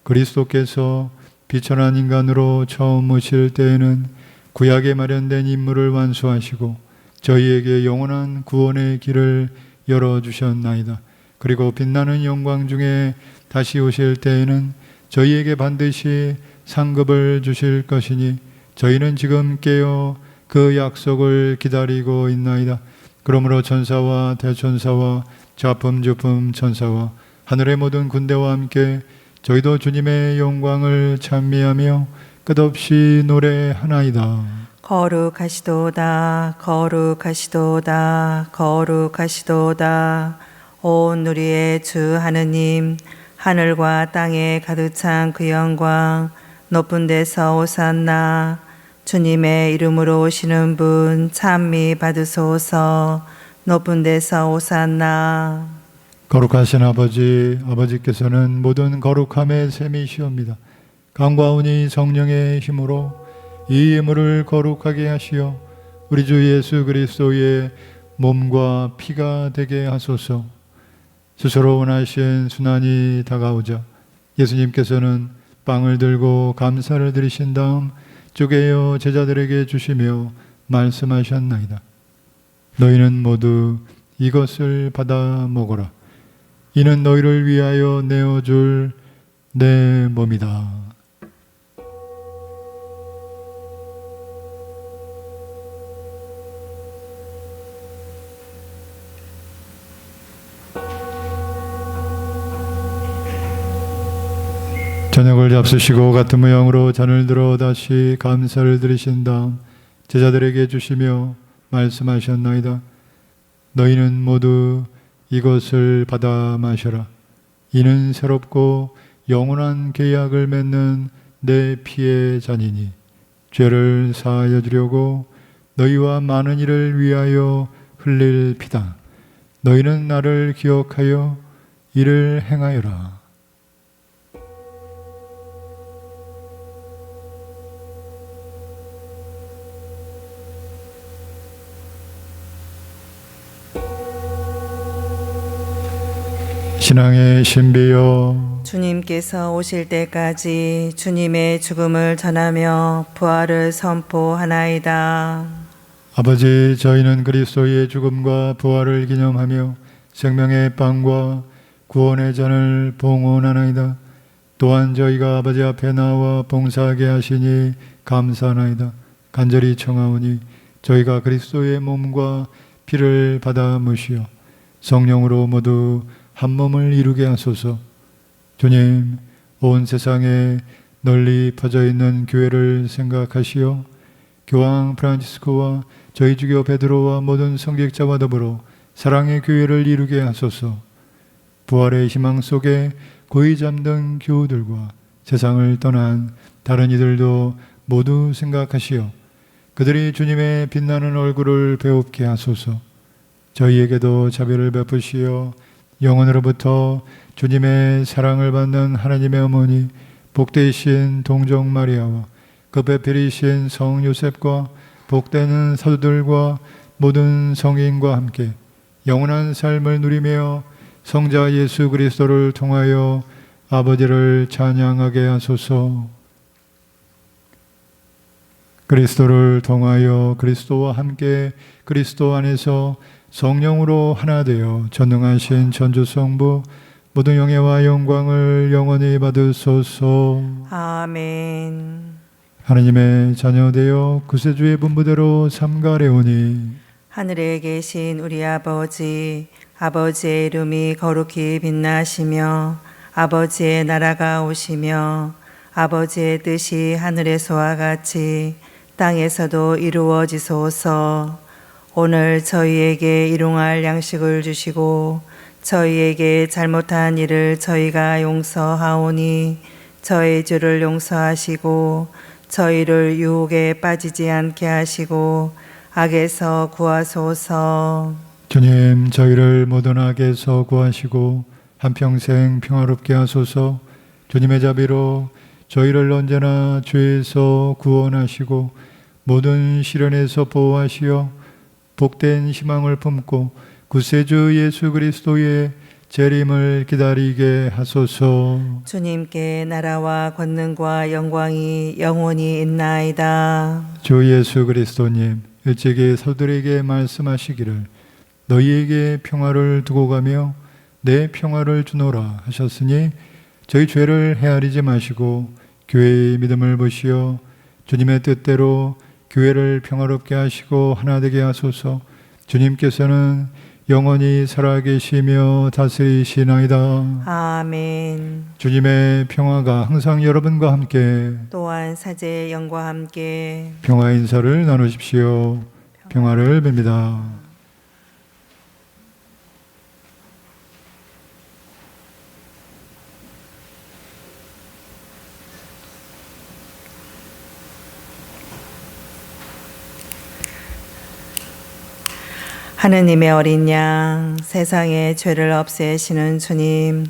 그리스도께서 비천한 인간으로 처음 오실 때에는 구약에 마련된 임무를 완수하시고 저희에게 영원한 구원의 길을 열어주셨나이다. 그리고 빛나는 영광 중에 다시 오실 때에는 저희에게 반드시 상급을 주실 것이니 저희는 지금 깨어 그 약속을 기다리고 있나이다. 그러므로 천사와 대천사와 좌품 주품 천사와 하늘의 모든 군대와 함께 저희도 주님의 영광을 찬미하며 끝없이 노래하나이다. 거룩하시도다, 거룩하시도다, 거룩하시도다. 온 우리의 주 하느님, 하늘과 땅에 가득 찬 그 영광, 높은 데서 오산나. 주님의 이름으로 오시는 분 찬미 받으소서. 높은 데서 오산나. 거룩하신 아버지, 아버지께서는 모든 거룩함의 셈이시옵니다. 강과오니 성령의 힘으로 이 예물을 거룩하게 하시어 우리 주 예수 그리스도의 몸과 피가 되게 하소서. 스스로 원하신 순환이 다가오자 예수님께서는 빵을 들고 감사를 드리신 다음 쪼개어 제자들에게 주시며 말씀하셨나이다. 너희는 모두 이것을 받아 먹어라. 이는 너희를 위하여 내어줄 내 몸이다. 저녁을 잡수시고 같은 모양으로 잔을 들어 다시 감사를 드리신 다음 제자들에게 주시며 말씀하셨나이다. 너희는 모두 이것을 받아 마셔라. 이는 새롭고 영원한 계약을 맺는 내 피의 잔이니 죄를 사하여 주려고 너희와 많은 이를 위하여 흘릴 피다. 너희는 나를 기억하여 이를 행하여라. 신앙의 신비여, 주님께서 오실 때까지 주님의 죽음을 전하며 부활을 선포하나이다. 아버지, 저희는 그리스도의 죽음과 부활을 기념하며 생명의 빵과 구원의 잔을 봉헌하나이다. 또한 저희가 아버지 앞에 나와 봉사하게 하시니 감사하나이다. 간절히 청하오니 저희가 그리스도의 몸과 피를 받아 무시어 성령으로 모두 한 몸을 이루게 하소서. 주님, 온 세상에 널리 퍼져 있는 교회를 생각하시어 교황 프란치스코와 저희 주교 베드로와 모든 성직자와 더불어 사랑의 교회를 이루게 하소서. 부활의 희망 속에 고이 잠든 교우들과 세상을 떠난 다른 이들도 모두 생각하시어 그들이 주님의 빛나는 얼굴을 배웁게 하소서. 저희에게도 자비를 베푸시어 영원으로부터 주님의 사랑을 받는 하나님의 어머니 복되신 동정 마리아와 그 배필이신 성 요셉과 복되는 사도들과 모든 성인과 함께 영원한 삶을 누리며 성자 예수 그리스도를 통하여 아버지를 찬양하게 하소서. 그리스도를 통하여 그리스도와 함께 그리스도 안에서 성령으로 하나 되어 전능하신 전주성부 모든 영예와 영광을 영원히 받으소서. 아멘. 하느님의 자녀 되어 구세주의 분부대로 삼가래오니 하늘에 계신 우리 아버지, 아버지의 이름이 거룩히 빛나시며 아버지의 나라가 오시며 아버지의 뜻이 하늘에서와 같이 땅에서도 이루어지소서. 오늘 저희에게 일용할 양식을 주시고 저희에게 잘못한 일을 저희가 용서하오니 저희 죄를 용서하시고 저희를 유혹에 빠지지 않게 하시고 악에서 구하소서. 주님, 저희를 모든 악에서 구하시고 한평생 평화롭게 하소서. 주님의 자비로 저희를 언제나 죄에서 구원하시고 모든 시련에서 보호하시어 복된 희망을 품고 구세주 예수 그리스도의 재림을 기다리게 하소서. 주님께 나라와 권능과 영광이 영원히 있나이다. 주 예수 그리스도님, 일찍이 서들에게 말씀하시기를 너희에게 평화를 두고 가며 내 평화를 주노라 하셨으니 저희 죄를 헤아리지 마시고 교회의 믿음을 보시어 주님의 뜻대로 교회를 평화롭게 하시고 하나 되게 하소서. 주님께서는 영원히 살아계시며 다스리시나이다. 아멘. 주님의 평화가 항상 여러분과 함께 또한 사제의 영과 함께 평화 인사를 나누십시오. 평화를 빕니다. 하느님의 어린 양, 세상의 죄를 없애시는 주님,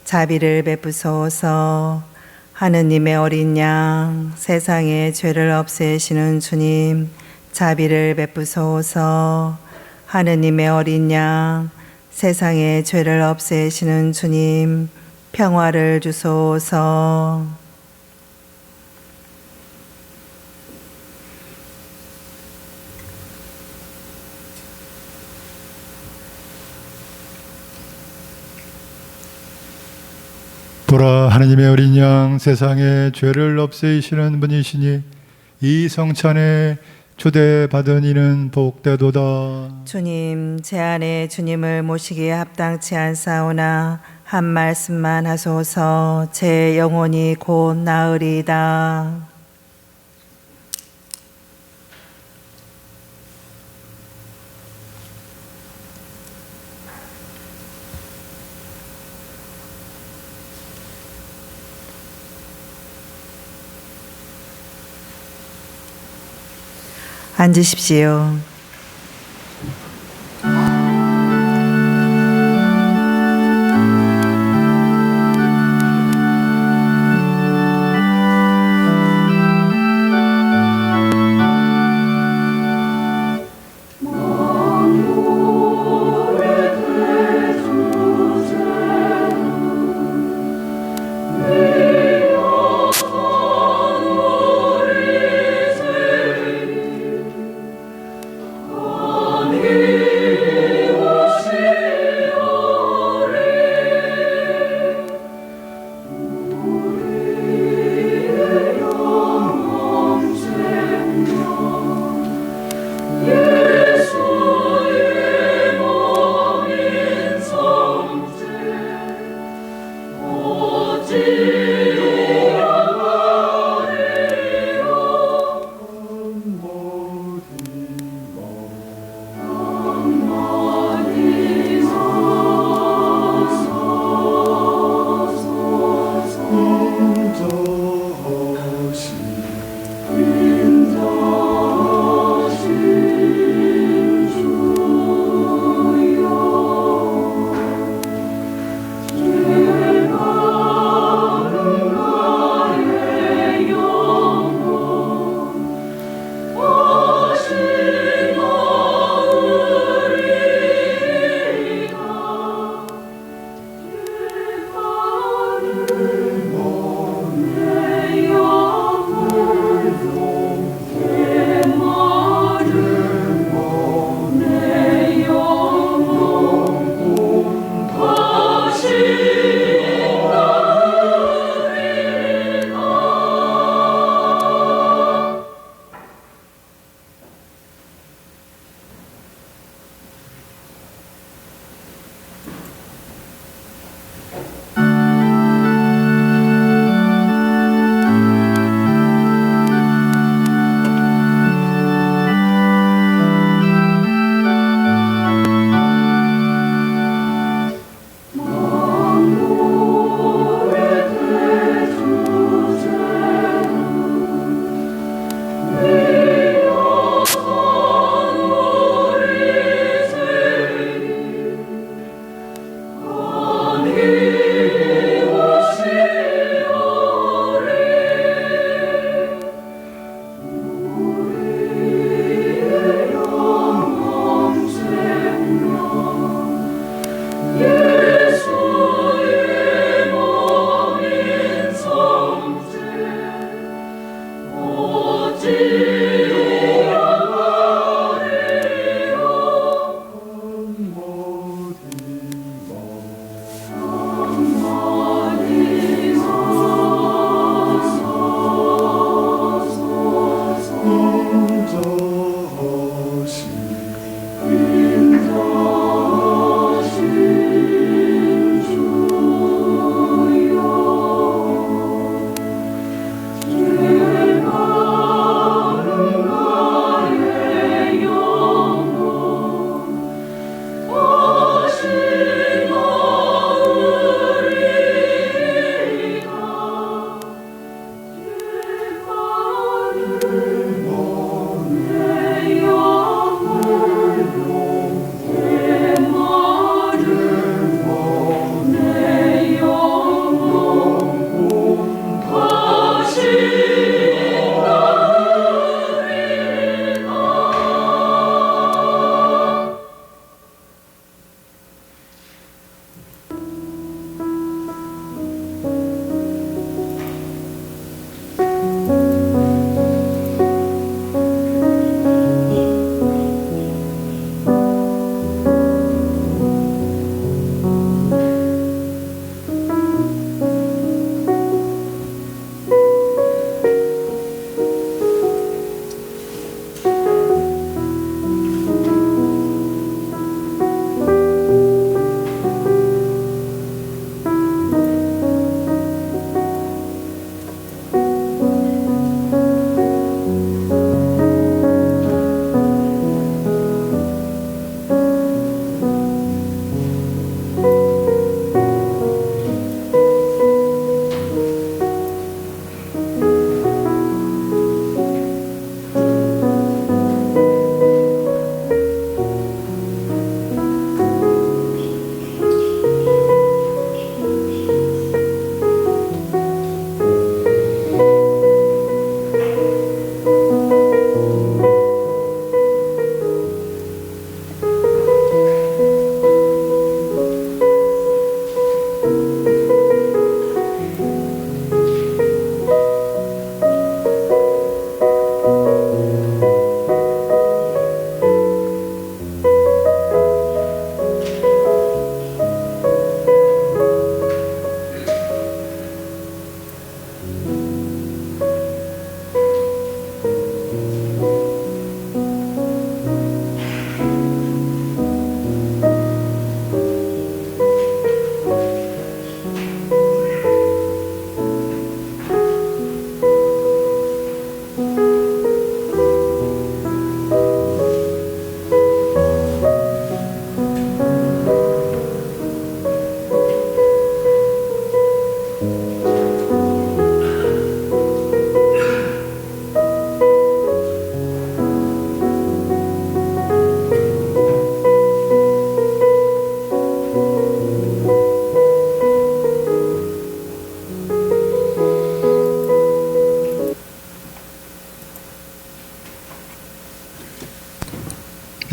자비를 베푸소서. 하느님의 어린 양, 세상의 죄를 없애시는 주님, 자비를 베푸소서. 하느님의 어린 양, 세상의 죄를 없애시는 주님, 평화를 주소서. 보라, 하느님의 어린 양, 세상의 죄를 없애시는 분이시니 이 성찬에 초대받은 이는 복되도다. 주님, 제 안에 주님을 모시기에 합당치 않사오나 한 말씀만 하소서. 제 영혼이 곧 나으리이다. 앉으십시오.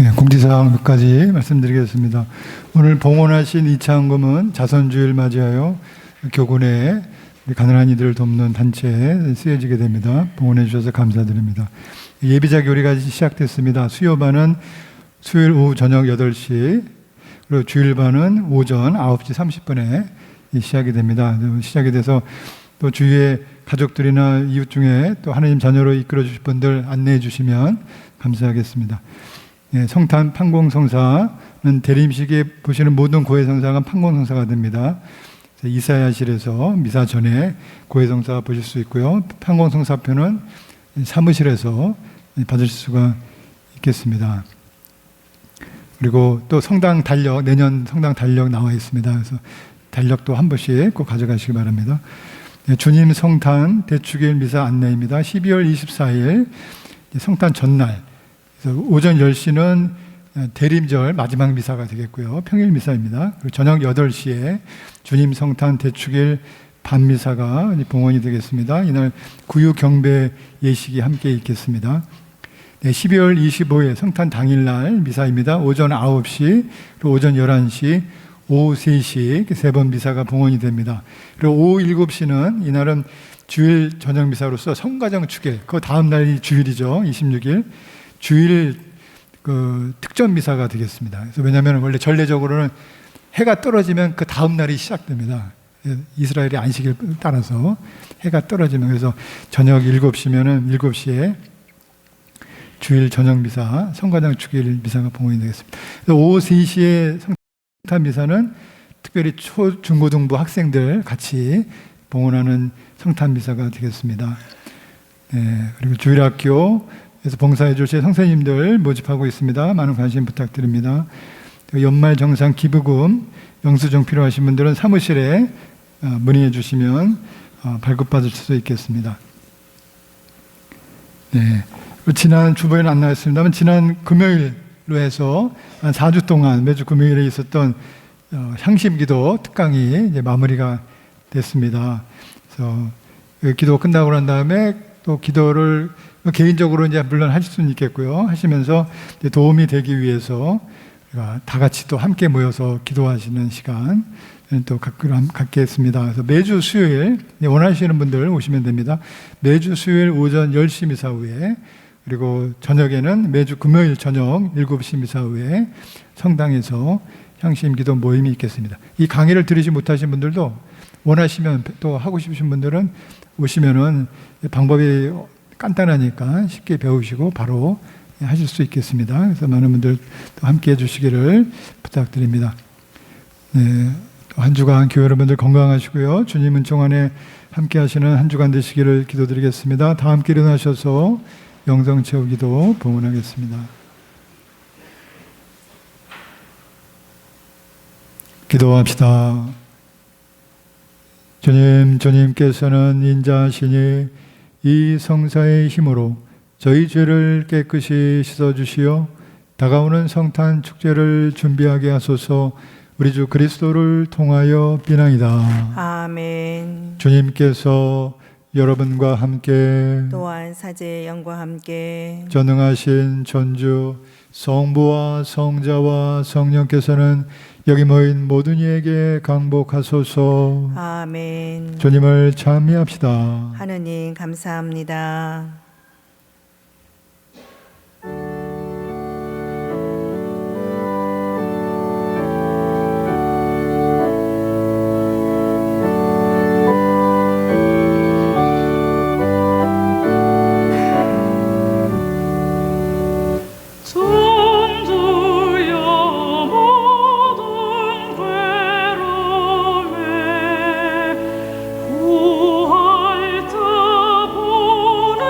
네, 공지사항 몇 가지 말씀드리겠습니다. 오늘 봉헌하신 이창금은 자선주일 맞이하여 교군에 가난한 이들을 돕는 단체에 쓰여지게 됩니다. 봉헌해 주셔서 감사드립니다. 예비자 교리가 시작됐습니다. 수요반은 수요일 오후 저녁 8시, 그리고 주일반은 오전 9시 30분에 시작이 됩니다. 시작이 돼서 또 주위에 가족들이나 이웃 중에 또 하나님 자녀로 이끌어 주실 분들 안내해 주시면 감사하겠습니다. 예, 성탄 판공성사는 대림식에 보시는 모든 고해성사가 판공성사가 됩니다. 이사야실에서 미사 전에 고해성사 보실 수 있고요. 판공성사표는 사무실에서 받을 수가 있겠습니다. 그리고 또 성당 달력, 내년 성당 달력 나와 있습니다. 그래서 달력도 한 번씩 꼭 가져가시기 바랍니다. 네, 주님 성탄 대축일 미사 안내입니다. 12월 24일 성탄 전날, 그래서 오전 10시는 대림절 마지막 미사가 되겠고요. 평일 미사입니다. 그리고 저녁 8시에 주님 성탄 대축일 밤미사가 봉헌이 되겠습니다. 이날 구유 경배 예식이 함께 있겠습니다. 네, 12월 25일 성탄 당일날 미사입니다. 오전 9시, 그리고 오전 11시, 오후 3시 이렇게 3번 미사가 봉헌이 됩니다. 그리고 오후 7시는 이날은 주일 저녁 미사로서 성가정 축일, 그 다음 날이 주일이죠. 26일 주일 그 특전 미사가 되겠습니다. 그래서 왜냐하면 원래 전례적으로는 해가 떨어지면 그 다음 날이 시작됩니다. 이스라엘의 안식일 따라서 해가 떨어지면, 그래서 저녁 7시면은 7시에 주일 저녁 미사, 성가장 축일 미사가 봉헌이 되겠습니다. 오후 3시에 성탄 미사는 특별히 초, 중고등부 학생들 같이 봉헌하는 성탄 미사가 되겠습니다. 네, 그리고 주일학교에서 봉사해 주실 선생님들 모집하고 있습니다. 많은 관심 부탁드립니다. 연말 정산 기부금 영수증 필요하신 분들은 사무실에 문의해 주시면 발급받을 수 있겠습니다. 네. 지난 주보에는 안 나왔습니다만 지난 금요일로 해서 한 4주 동안 매주 금요일에 있었던 향심기도 특강이 이제 마무리가 됐습니다. 그래서 기도 끝나고 난 다음에 또 기도를 개인적으로 이제 물론 하실 수는 있겠고요. 하시면서 도움이 되기 위해서 다 같이 또 함께 모여서 기도하시는 시간 또 갖게 했습니다. 그래서 매주 수요일 원하시는 분들 오시면 됩니다. 매주 수요일 오전 10시 미사 후에, 그리고 저녁에는 매주 금요일 저녁 7시 미사 후에 성당에서 향심 기도 모임이 있겠습니다. 이 강의를 들으시 못하신 분들도 원하시면 또 하고 싶으신 분들은 오시면은 방법이 간단하니까 쉽게 배우시고 바로 하실 수 있겠습니다. 그래서 많은 분들 또 함께 해주시기를 부탁드립니다. 네, 또 한 주간 교회 여러분들 건강하시고요. 주님 은총 안에 함께 하시는 한 주간 되시기를 기도드리겠습니다. 다 함께 일어나셔서 영성 채우기도 봉헌하겠습니다. 기도합시다. 주님께서는 인자하시니 이 성사의 힘으로 저희 죄를 깨끗이 씻어주시어 다가오는 성탄 축제를 준비하게 하소서. 우리 주 그리스도를 통하여 비나이다. 아멘. 주님께서 여러분과 함께 또한 사제의 영과 함께 전능하신 전주 성부와 성자와 성령께서는 여기 모인 모든 이에게 강복하소서. 아멘. 주님을 찬미합시다. 하느님 감사합니다. 천주야 모든 괴로움에 구할 자 보내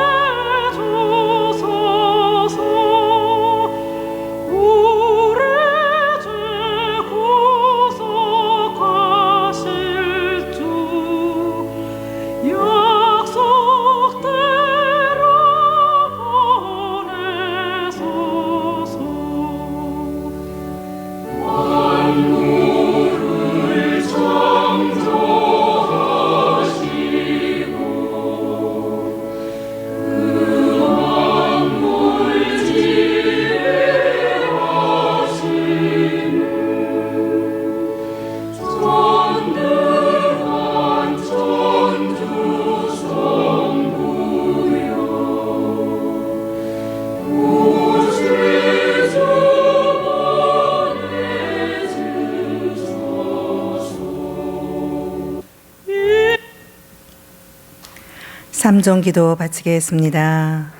삼종기도 바치겠습니다.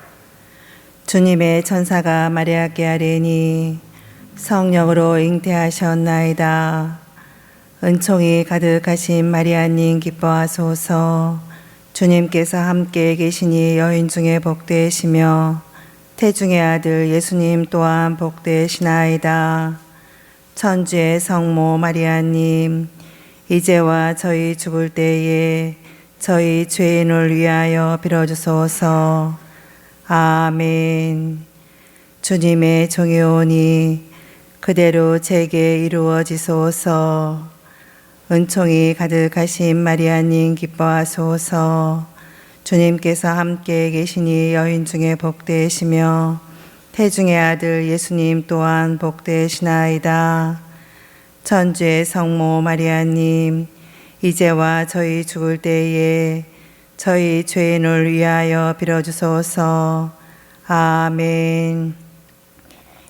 주님의 천사가 마리아께 아뢰니 성령으로 잉태하셨나이다. 은총이 가득하신 마리아님 기뻐하소서. 주님께서 함께 계시니 여인 중에 복되시며 태중의 아들 예수님 또한 복되시나이다. 천주의 성모 마리아님, 이제와 저희 죽을 때에 저희 죄인을 위하여 빌어주소서. 아멘. 주님의 종이오니 그대로 제게 이루어지소서. 은총이 가득하신 마리아님 기뻐하소서. 주님께서 함께 계시니 여인 중에 복되시며 태중의 아들 예수님 또한 복되시나이다. 천주의 성모 마리아님, 이제와 저희 죽을 때에 저희 죄인을 위하여 빌어주소서. 아멘.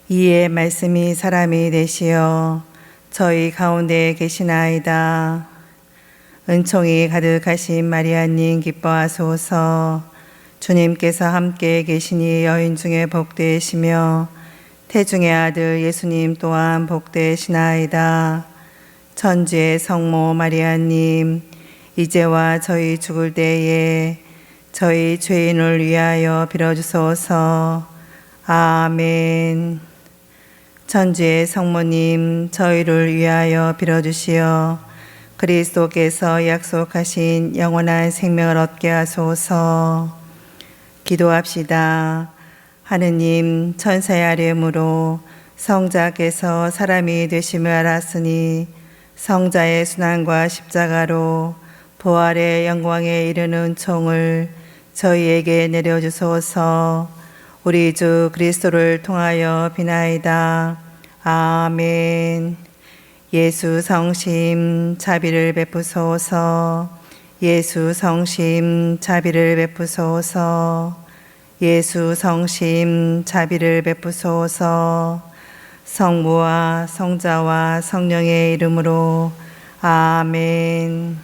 이에 말씀이 사람이 되시어 저희 가운데 계시나이다. 은총이 가득하신 마리아님 기뻐하소서. 주님께서 함께 계시니 여인 중에 복되시며 태중의 아들 예수님 또한 복되시나이다. 천주의 성모 마리아님, 이제와 저희 죽을 때에 저희 죄인을 위하여 빌어주소서. 아멘. 천주의 성모님, 저희를 위하여 빌어주시어 그리스도께서 약속하신 영원한 생명을 얻게 하소서. 기도합시다. 하느님, 천사의 아뢰음으로 성자께서 사람이 되심을 알았으니 성자의 순환과 십자가로 부활의 영광에 이르는 총을 저희에게 내려주소서. 우리 주 그리스도를 통하여 비나이다. 아멘. 예수 성심 자비를 베푸소서. 예수 성심 자비를 베푸소서. 예수 성심 자비를 베푸소서. 성부와 성자와 성령의 이름으로 아멘.